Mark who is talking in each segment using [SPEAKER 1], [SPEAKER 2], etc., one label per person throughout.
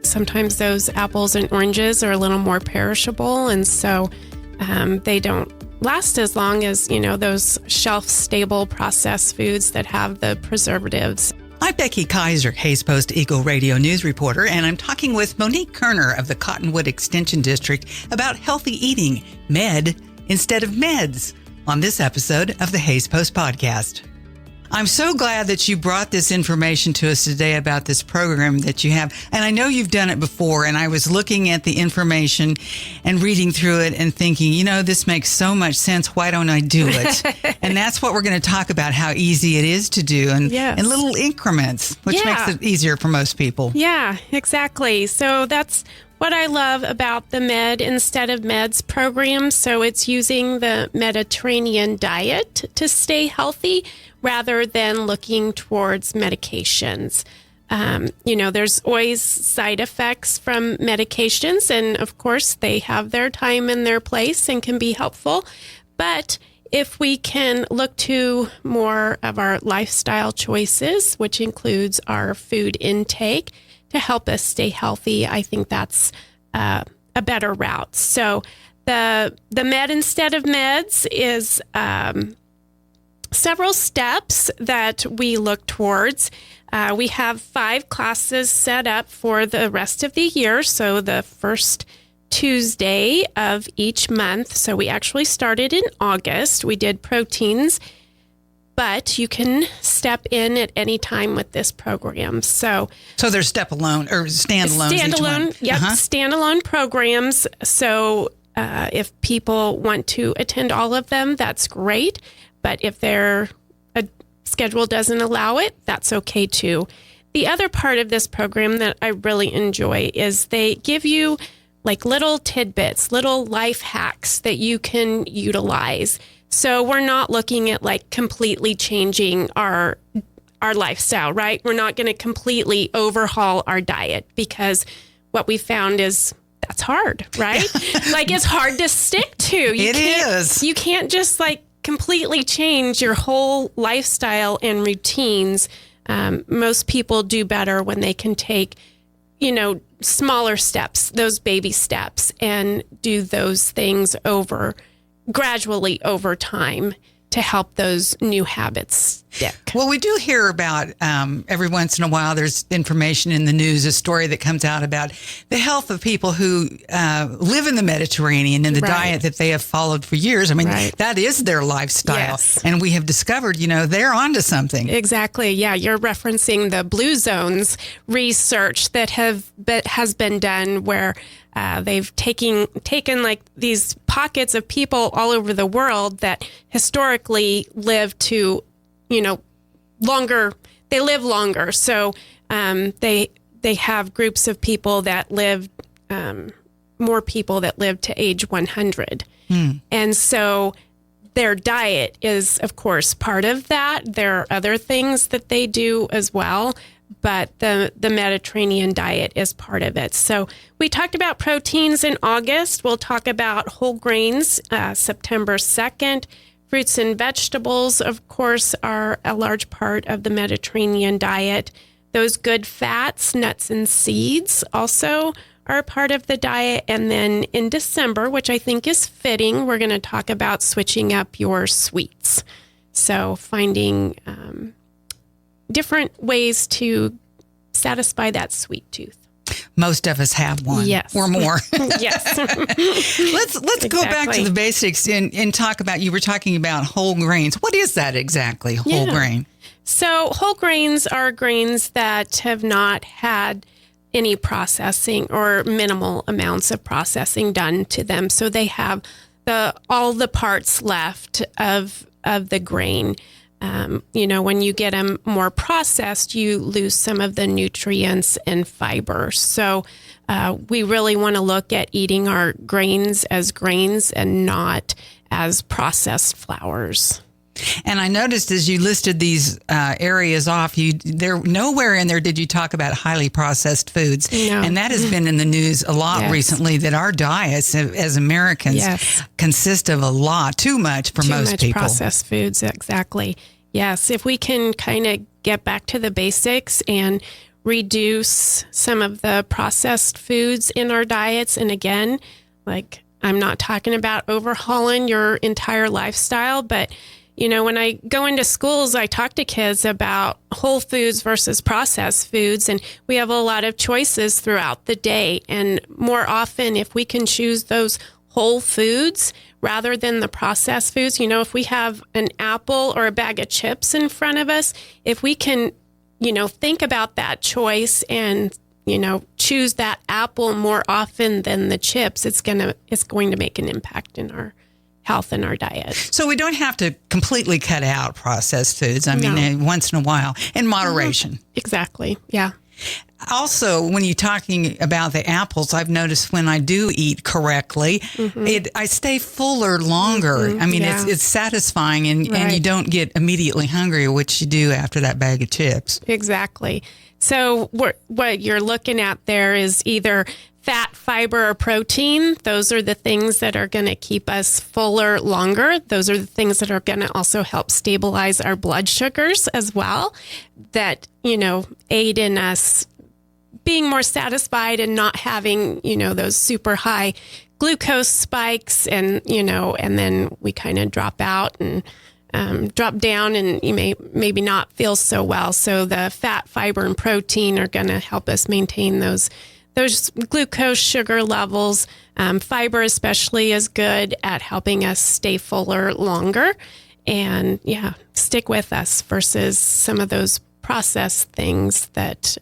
[SPEAKER 1] sometimes those apples and oranges are a little more perishable, and so they don't last as long as, those shelf-stable processed foods that have the preservatives.
[SPEAKER 2] I'm Becky Kiser, Hays Post Eagle Radio News reporter, and I'm talking with Monique Koerner of the Cottonwood Extension District about healthy eating, med instead of meds, on this episode of the Hays Post podcast. I'm so glad that you brought this information to us today about this program that you have. And I know you've done it before, and I was looking at the information and reading through it and thinking, this makes so much sense. Why don't I do it? And that's what we're going to talk about, how easy it is to do and in little increments, which makes it easier for most people.
[SPEAKER 1] Yeah, exactly. So that's what I love about the Med Instead of Meds program. So it's using the Mediterranean diet to stay healthy rather than looking towards medications. There's always side effects from medications, and of course they have their time and their place and can be helpful. But if we can look to more of our lifestyle choices, which includes our food intake, to help us stay healthy, I think that's a better route. So the Med Instead of Meds is several steps that we look towards. We have 5 classes set up for the rest of the year. So the first Tuesday of each month. So we actually started in August. We did proteins, but you can step in at any time with this program. So
[SPEAKER 2] there's standalone each month.
[SPEAKER 1] Yep, standalone programs. So if people want to attend all of them, that's great. But if their schedule doesn't allow it, that's okay too. The other part of this program that I really enjoy is they give you like little tidbits, little life hacks that you can utilize. So we're not looking at like completely changing our lifestyle, right? We're not going to completely overhaul our diet, because what we found is that's hard, right? Like it's hard to stick to. You can't just like completely change your whole lifestyle and routines. Most people do better when they can take, smaller steps, those baby steps, and do those things gradually over time to help those new habits stick.
[SPEAKER 2] Well, we do hear about every once in a while, there's information in the news, a story that comes out about the health of people who live in the Mediterranean and the diet that they have followed for years. I mean, that is their lifestyle.
[SPEAKER 1] Yes.
[SPEAKER 2] And we have discovered, they're onto something.
[SPEAKER 1] Exactly. Yeah. You're referencing the Blue Zones research that has been done where they've taken like these pockets of people all over the world that historically live to, longer. They live longer. So they have groups of people that live, more people that live to age 100. And so their diet is, of course, part of that. There are other things that they do as well, but the Mediterranean diet is part of it. So we talked about proteins in August. We'll talk about whole grains September 2nd. Fruits and vegetables, of course, are a large part of the Mediterranean diet. Those good fats, nuts and seeds also are a part of the diet. And then in December, which I think is fitting, we're going to talk about switching up your sweets. So finding different ways to satisfy that sweet tooth.
[SPEAKER 2] Most of us have one, or more.
[SPEAKER 1] Yes.
[SPEAKER 2] Let's go back to the basics and talk about, you were talking about whole grains. What is that exactly, whole grain?
[SPEAKER 1] So whole grains are grains that have not had any processing or minimal amounts of processing done to them. So they have all the parts left of the grain. When you get them more processed, you lose some of the nutrients and fiber. So we really want to look at eating our grains as grains and not as processed flours.
[SPEAKER 2] And I noticed as you listed these areas off, there nowhere in there did you talk about highly processed foods.
[SPEAKER 1] No.
[SPEAKER 2] And that has been in the news a lot recently, that our diets as Americans consist of too much for most people. Too much
[SPEAKER 1] processed foods, exactly. Yes, if we can kind of get back to the basics and reduce some of the processed foods in our diets. And again, like, I'm not talking about overhauling your entire lifestyle, but when I go into schools, I talk to kids about whole foods versus processed foods, and we have a lot of choices throughout the day. And more often, if we can choose those whole foods rather than the processed foods, if we have an apple or a bag of chips in front of us, if we can, think about that choice and, choose that apple more often than the chips, it's going to make an impact in our health and our diet.
[SPEAKER 2] So we don't have to completely cut out processed foods. I mean, once in a while, in moderation.
[SPEAKER 1] Exactly. Yeah.
[SPEAKER 2] Also, when you're talking about the apples, I've noticed when I do eat correctly, I stay fuller longer. I mean, it's satisfying, and you don't get immediately hungry, which you do after that bag of chips.
[SPEAKER 1] Exactly. So what you're looking at there is either fat, fiber, or protein. Those are the things that are going to keep us fuller longer. Those are the things that are going to also help stabilize our blood sugars as well, that, aid in us being more satisfied and not having, those super high glucose spikes, and, and then we kind of drop out and drop down, and you maybe not feel so well. So the fat, fiber, and protein are going to help us maintain those glucose sugar levels. Fiber especially is good at helping us stay fuller longer, and stick with us versus some of those processed things that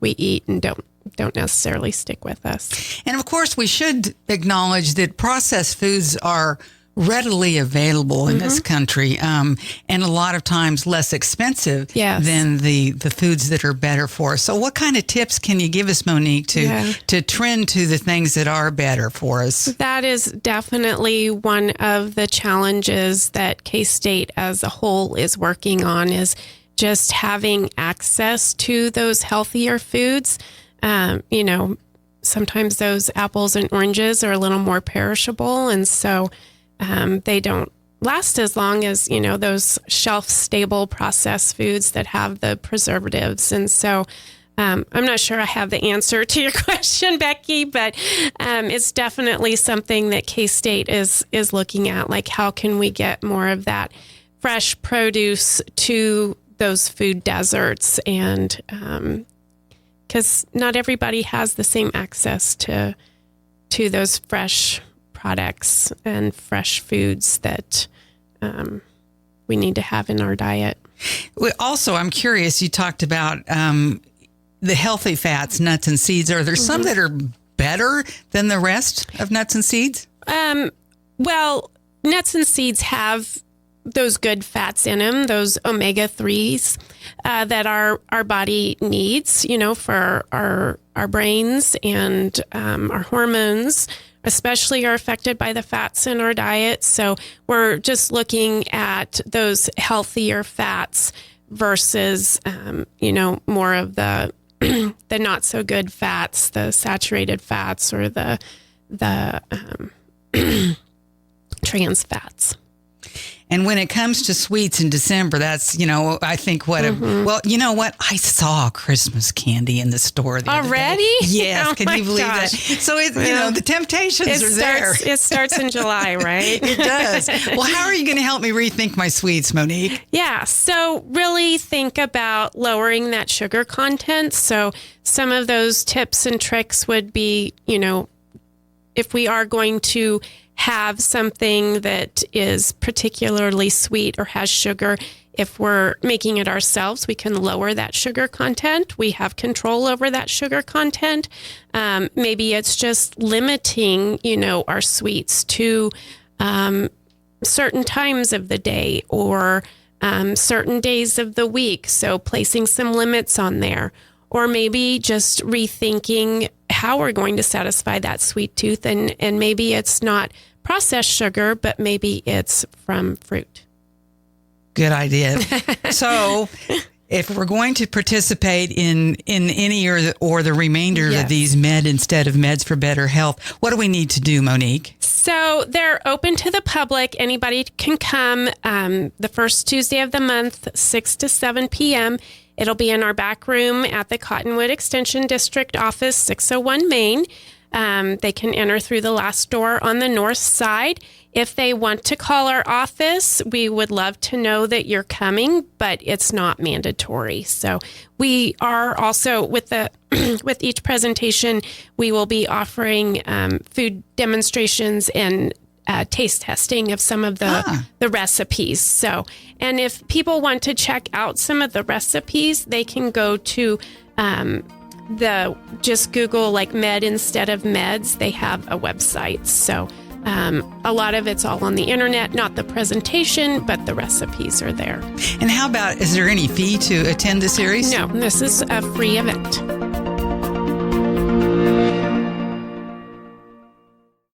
[SPEAKER 1] we eat and don't necessarily stick with us.
[SPEAKER 2] And of course, we should acknowledge that processed foods are readily available in this country, and a lot of times less expensive than the foods that are better for us. So what kind of tips can you give us, Monique, to trend to the things that are better for us?
[SPEAKER 1] That is definitely one of the challenges that K-State as a whole is working on, is just having access to those healthier foods. Sometimes those apples and oranges are a little more perishable, and so they don't last as long as, those shelf-stable processed foods that have the preservatives. And so I'm not sure I have the answer to your question, Becky, but it's definitely something that K-State is looking at, like how can we get more of that fresh produce to those food deserts, and because not everybody has the same access to those fresh products and fresh foods that we need to have in our diet.
[SPEAKER 2] Also, I'm curious, you talked about the healthy fats, nuts and seeds. Are there some that are better than the rest of nuts and seeds?
[SPEAKER 1] Well, nuts and seeds have those good fats in them, those omega-3s that our body needs, for our brains, and our hormones especially are affected by the fats in our diet. So we're just looking at those healthier fats versus, more of the the not so good fats, the saturated fats, or the trans fats.
[SPEAKER 2] And when it comes to sweets in December, that's, I think well, you know what? I saw Christmas candy in the store the other
[SPEAKER 1] already?
[SPEAKER 2] day. Yes.
[SPEAKER 1] Oh,
[SPEAKER 2] can you believe that? So, the temptations are there.
[SPEAKER 1] It starts in July, right?
[SPEAKER 2] It does. Well, how are you going to help me rethink my sweets, Monique?
[SPEAKER 1] Yeah. So really think about lowering that sugar content. So some of those tips and tricks would be, if we are going to have something that is particularly sweet or has sugar, if we're making it ourselves, we can lower that sugar content. We have control over that sugar content. Maybe it's just limiting, our sweets to certain times of the day or certain days of the week. So placing some limits on there. Or maybe just rethinking how we're going to satisfy that sweet tooth. And maybe it's not processed sugar, but maybe it's from fruit.
[SPEAKER 2] Good idea. So if we're going to participate in any or the remainder of these med instead of meds for better health, what do we need to do, Monique?
[SPEAKER 1] So they're open to the public. Anybody can come the first Tuesday of the month, 6 to 7 p.m., It'll be in our back room at the Cottonwood Extension District office, 601 Main. They can enter through the last door on the north side. If they want to call our office, we would love to know that you're coming, but it's not mandatory. So we are also, with each presentation, we will be offering food demonstrations and taste testing of some of the recipes. So, and if people want to check out some of the recipes, they can go to just Google like med instead of meds. They have a website. So a lot of it's all on the internet, not the presentation, but the recipes are there.
[SPEAKER 2] And how about, is there any fee to attend the series?
[SPEAKER 1] No, this is a free event.